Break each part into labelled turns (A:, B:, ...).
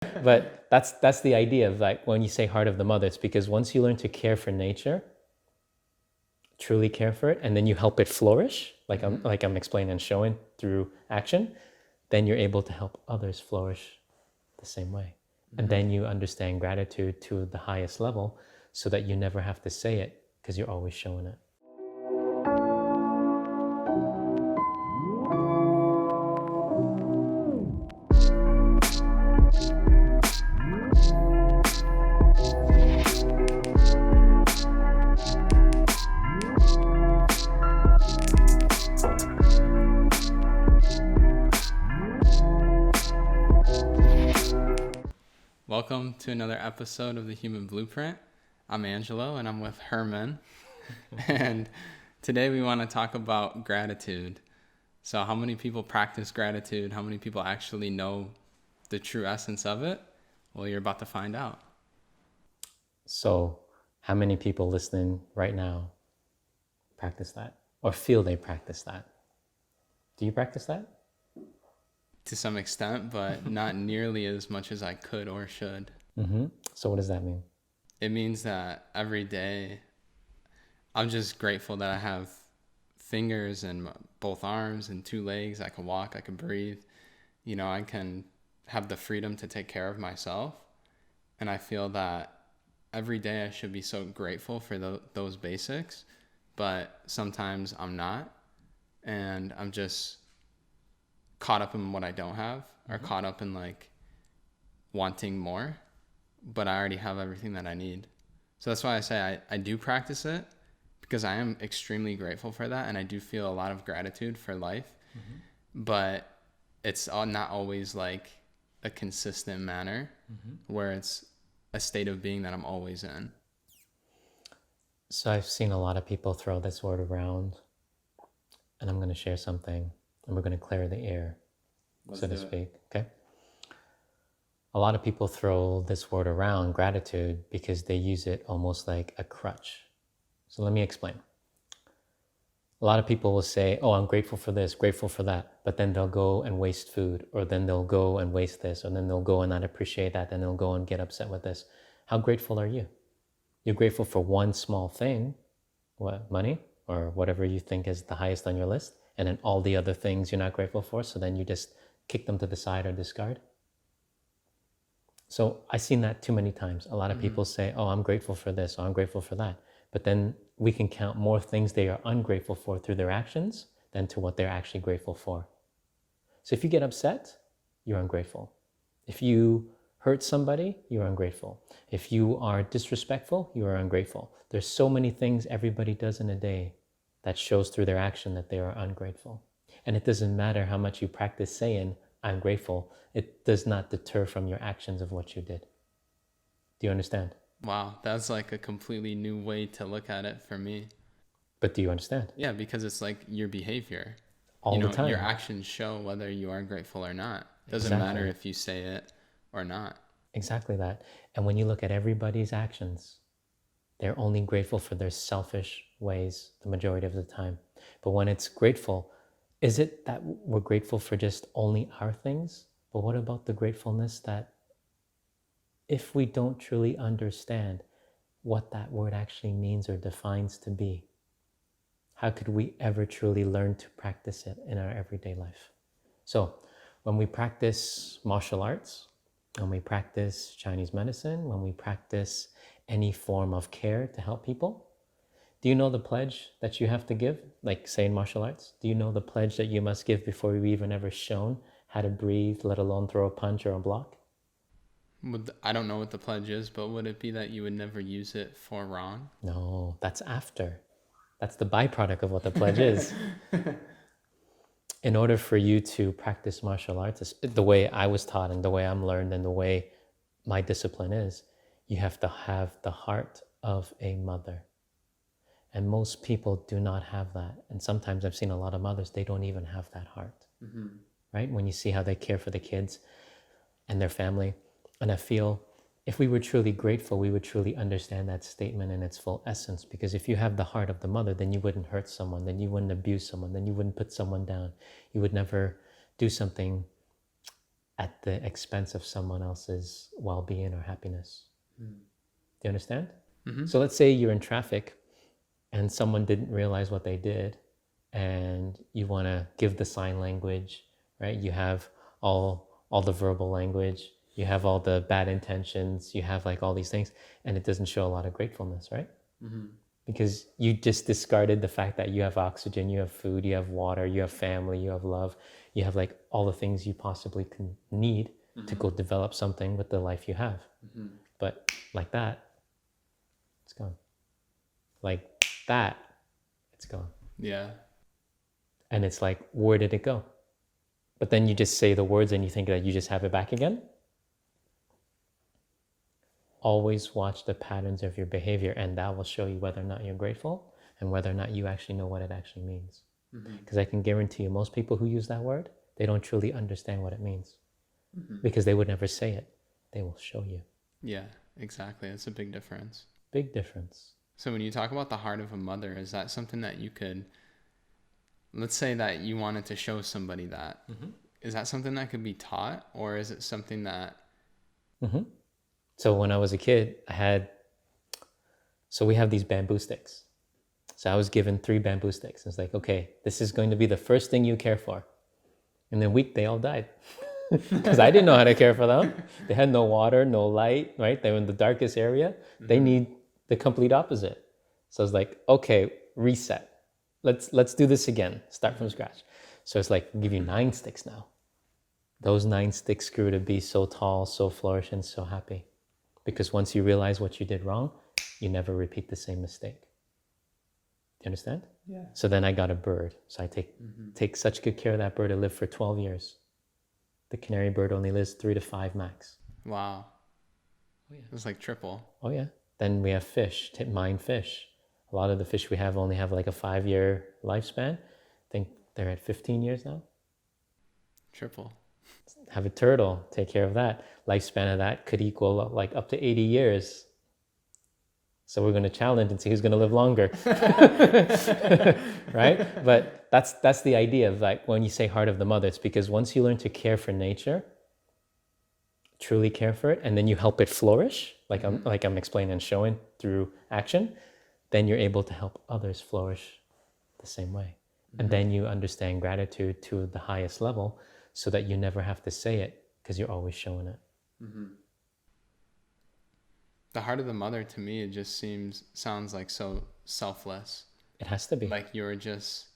A: But that's the idea of like when you say heart of the mother, it's because once you learn to care for nature, truly care for it, and then you help it flourish, like I'm explaining and showing through action, then you're able to help others flourish the same way. And then you understand gratitude to the highest level so that you never have to say it because you're always showing it.
B: Welcome to another episode of The Human Blueprint. I'm Angelo and I'm with Herman. And today we want to talk about gratitude. So how many people practice gratitude? How many people actually know the true essence of it? Well, you're about to find out.
A: So how many people listening right now practice that or feel they practice that? Do you practice that?
B: To some extent, but not nearly as much as I could or should.
A: So what does that mean?
B: It means that every day I'm just grateful that I have fingers and both arms and 2 legs. I can walk, I can breathe. You know, I can have the freedom to take care of myself. And I feel that every day I should be so grateful for those basics, but sometimes I'm not. And I'm just caught up in what I don't have, or caught up in like wanting more, but I already have everything that I need. So that's why I say I do practice it, because I am extremely grateful for that, and I do feel a lot of gratitude for life, but it's not always like a consistent manner where it's a state of being that I'm always in.
A: So I've seen a lot of people throw this word around, and I'm going to share something, and we're going to clear the air, so to speak. Okay. A lot of people throw this word around, gratitude, because they use it almost like a crutch. So let me explain. A lot of people will say, oh, I'm grateful for this, grateful for that, but then they'll go and waste food, or then they'll go and waste this, or then they'll go and not appreciate that, then they'll go and get upset with this. How grateful are you? You're grateful for one small thing, what, money, or whatever you think is the highest on your list, and then all the other things you're not grateful for, so then you just kick them to the side or discard. So I've seen that too many times. A lot of people say, oh, I'm grateful for this, or I'm grateful for that. But then we can count more things they are ungrateful for through their actions than to what they're actually grateful for. So if you get upset, you're ungrateful. If you hurt somebody, you're ungrateful. If you are disrespectful, you are ungrateful. There's so many things everybody does in a day that shows through their action that they are ungrateful. And it doesn't matter how much you practice saying, I'm grateful. It does not deter from your actions of what you did. Do you understand?
B: Wow, that's like a completely new way to look at it for me.
A: But do you understand?
B: Yeah, because it's like your behavior.
A: All the time.
B: Your actions show whether you are grateful or not. It doesn't matter if you say it or not.
A: Exactly that. And when you look at everybody's actions, they're only grateful for their selfish ways the majority of the time. But when it's grateful, is it that we're grateful for just only our things? But what about the gratefulness that if we don't truly understand what that word actually means or defines to be, how could we ever truly learn to practice it in our everyday life? So when we practice martial arts, when we practice Chinese medicine, when we practice any form of care to help people, do you know the pledge that you have to give? Like say in martial arts, do you know the pledge that you must give before you've even ever shown how to breathe, let alone throw a punch or a block?
B: I don't know what the pledge is, but would it be that you would never use it for wrong?
A: No, that's after. That's the byproduct of what the pledge is. In order for you to practice martial arts, the way I was taught and the way I'm learned and the way my discipline is, you have to have the heart of a mother. And most people do not have that. And sometimes I've seen a lot of mothers, they don't even have that heart, right? When you see how they care for the kids and their family. And I feel if we were truly grateful, we would truly understand that statement in its full essence. Because if you have the heart of the mother, then you wouldn't hurt someone, then you wouldn't abuse someone, then you wouldn't put someone down. You would never do something at the expense of someone else's well-being or happiness. Do you understand? So let's say you're in traffic and someone didn't realize what they did, and you want to give the sign language, right? You have all the verbal language, you have all the bad intentions, you have like all these things, and it doesn't show a lot of gratefulness, right? Because you just discarded the fact that you have oxygen, you have food, you have water, you have family, you have love, you have like all the things you possibly can need to go develop something with the life you have. But like that, it's gone. Like that, it's gone.
B: Yeah.
A: And it's like, where did it go? But then you just say the words and you think that you just have it back again. Always watch the patterns of your behavior, and that will show you whether or not you're grateful and whether or not you actually know what it actually means. Because I can guarantee you, most people who use that word, they don't truly understand what it means, because they would never say it. They will show you.
B: Yeah, exactly. It's a big difference.
A: Big difference.
B: So when you talk about the heart of a mother, is that something that you could, let's say that you wanted to show somebody that, is that something that could be taught, or is it something that...
A: So when I was a kid, so we have these bamboo sticks. So I was given 3 bamboo sticks. It's like, okay, this is going to be the first thing you care for. In a week, they all died. Because I didn't know how to care for them. They had no water, no light, right? They were in the darkest area. They need the complete opposite. So it's like, okay, reset. Let's do this again. Start from scratch. So it's like, we'll give you 9 sticks now. Those 9 sticks grew to be so tall, so flourishing, so happy. Because once you realize what you did wrong, you never repeat the same mistake. Do you understand?
B: Yeah.
A: So then I got a bird. So I take such good care of that bird. It lived for 12 years. The canary bird only lives 3 to 5 max.
B: Wow.
A: Oh yeah.
B: It's like triple.
A: Oh yeah. Then we have fish, mine fish. A lot of the fish we have only have like a 5-year lifespan. I think they're at 15 years now.
B: Triple.
A: Have a turtle, take care of that. Lifespan of that could equal like up to 80 years. So we're going to challenge and see who's going to live longer. Right? But that's the idea of like when you say heart of the mother, it's because once you learn to care for nature, truly care for it, and then you help it flourish, like I'm explaining and showing through action, then you're able to help others flourish the same way. And then you understand gratitude to the highest level, so that you never have to say it because you're always showing it.
B: The heart of the mother, to me, it just sounds like so selfless.
A: It has to be.
B: Like you're just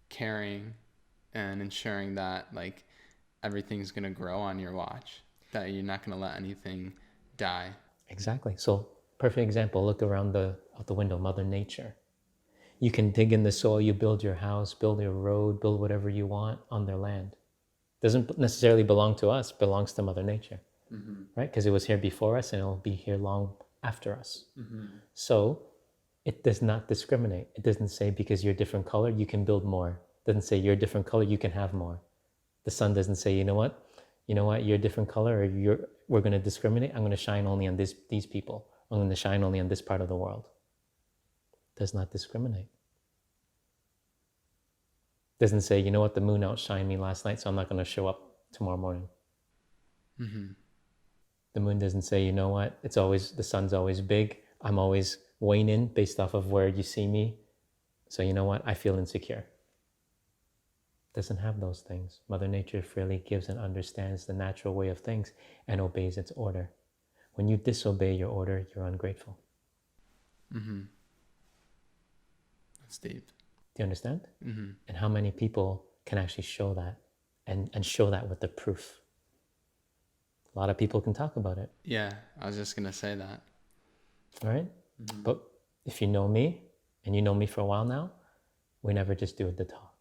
B: caring and ensuring that like everything's going to grow on your watch, that you're not going to let anything die.
A: Exactly. So perfect example, look around out the window, Mother Nature. You can dig in the soil, you build your house, build your road, build whatever you want on their land. Doesn't necessarily belong to us, belongs to Mother Nature, right? Because it was here before us and it will be here long after us. So it does not discriminate. It doesn't say because you're a different color, you can build more. It doesn't say you're a different color, you can have more. The sun doesn't say, you know what, you're a different color, or we're going to discriminate. I'm going to shine only on these people. I'm going to shine only on this part of the world. It does not discriminate. Doesn't say, you know what, the moon outshined me last night, so I'm not going to show up tomorrow morning. The moon doesn't say, you know what, the sun's always big. I'm always waning based off of where you see me. So you know what, I feel insecure. Doesn't have those things. Mother Nature freely gives and understands the natural way of things and obeys its order. When you disobey your order, you're ungrateful.
B: That's deep.
A: Do you understand? And how many people can actually show that and show that with the proof? A lot of people can talk about it.
B: Yeah, I was just going to say that.
A: All right? But if you know me, and you know me for a while now, we never just do it to talk.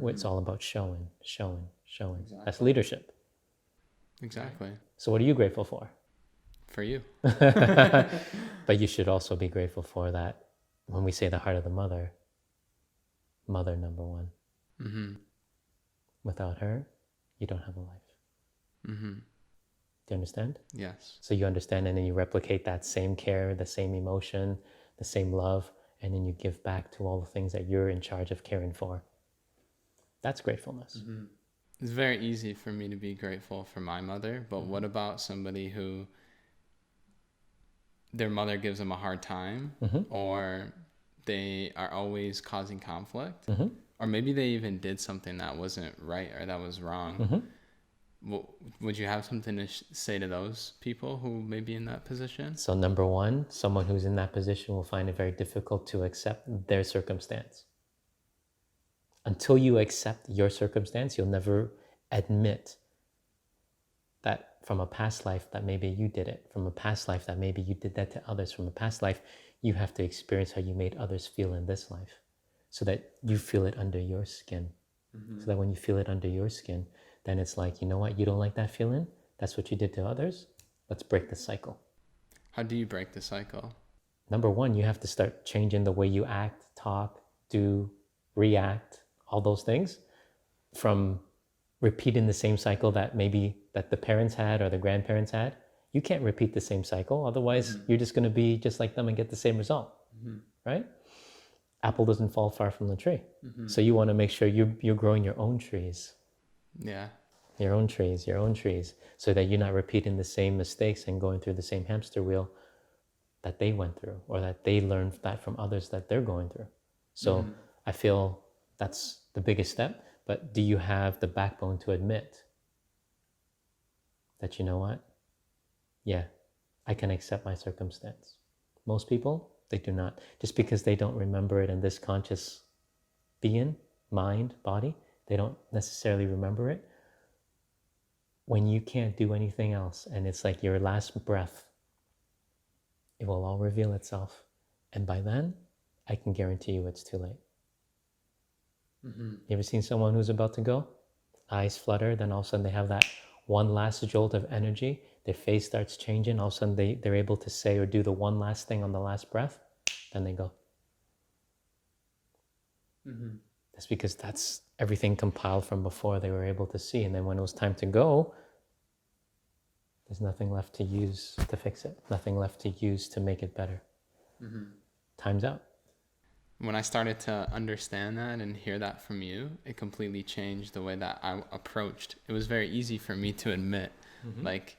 A: It's all about showing. Exactly. That's leadership.
B: Exactly.
A: So what are you grateful for?
B: For you.
A: But you should also be grateful for that when we say the heart of the mother, mother number one. Without her, you don't have a life. Do you understand?
B: Yes.
A: So you understand, and then you replicate that same care, the same emotion, the same love, and then you give back to all the things that you're in charge of caring for. That's gratefulness.
B: It's very easy for me to be grateful for my mother, but what about somebody who their mother gives them a hard time, or they are always causing conflict, or maybe they even did something that wasn't right or that was wrong? Would you have something to say to those people who may be in that position?
A: So number one, someone who's in that position will find it very difficult to accept their circumstance. Until you accept your circumstance, you'll never admit that from a past life that maybe you did it, from a past life that maybe you did that to others, from a past life you have to experience how you made others feel in this life so that you feel it under your skin. So that when you feel it under your skin, then it's like, you know what, you don't like that feeling? That's what you did to others? Let's break the cycle.
B: How do you break the cycle?
A: Number one, you have to start changing the way you act, talk, do, react, all those things, from repeating the same cycle that maybe that the parents had or the grandparents had. You can't repeat the same cycle. Otherwise, you're just going to be just like them and get the same result, right? Apple doesn't fall far from the tree. So you want to make sure you're growing your own trees.
B: Yeah.
A: Your own trees, so that you're not repeating the same mistakes and going through the same hamster wheel that they went through, or that they learned that from others that they're going through. So I feel that's the biggest step. But do you have the backbone to admit that, you know what? Yeah, I can accept my circumstance. Most people, they do not. Just because they don't remember it in this conscious being, mind, body, they don't necessarily remember it. When you can't do anything else and it's like your last breath, it will all reveal itself. And by then, I can guarantee you it's too late. You ever seen someone who's about to go? Eyes flutter, then all of a sudden they have that one last jolt of energy. Their face starts changing. All of a sudden they're able to say or do the one last thing on the last breath. Then they go. That's because that's everything compiled from before they were able to see. And then when it was time to go, there's nothing left to use to fix it. Nothing left to use to make it better. Time's out.
B: When I started to understand that and hear that from you, it completely changed the way that I approached. It was very easy for me to admit, like,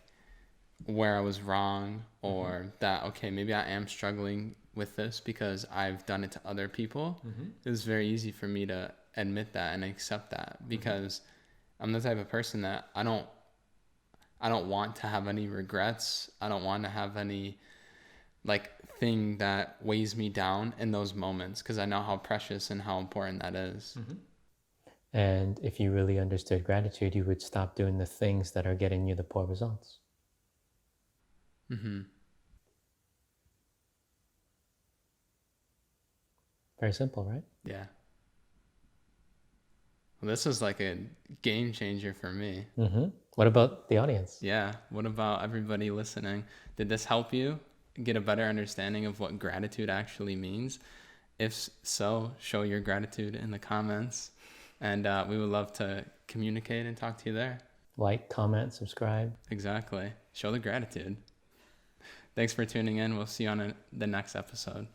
B: where I was wrong, or that, okay, maybe I am struggling with this because I've done it to other people. It was very easy for me to admit that and accept that, because I'm the type of person that I don't want to have any regrets. I don't want to have any thing that weighs me down in those moments, because I know how precious and how important that is.
A: And if you really understood gratitude, you would stop doing the things that are getting you the poor results. Very simple, right?
B: Yeah. Well, this was like a game changer for me.
A: What about the audience?
B: Yeah. What about everybody listening? Did this help you get a better understanding of what gratitude actually means? If so, show your gratitude in the comments, and we would love to communicate and talk to you there.
A: Like, comment, subscribe.
B: Exactly. Show the gratitude. Thanks for tuning in. We'll see you on the next episode.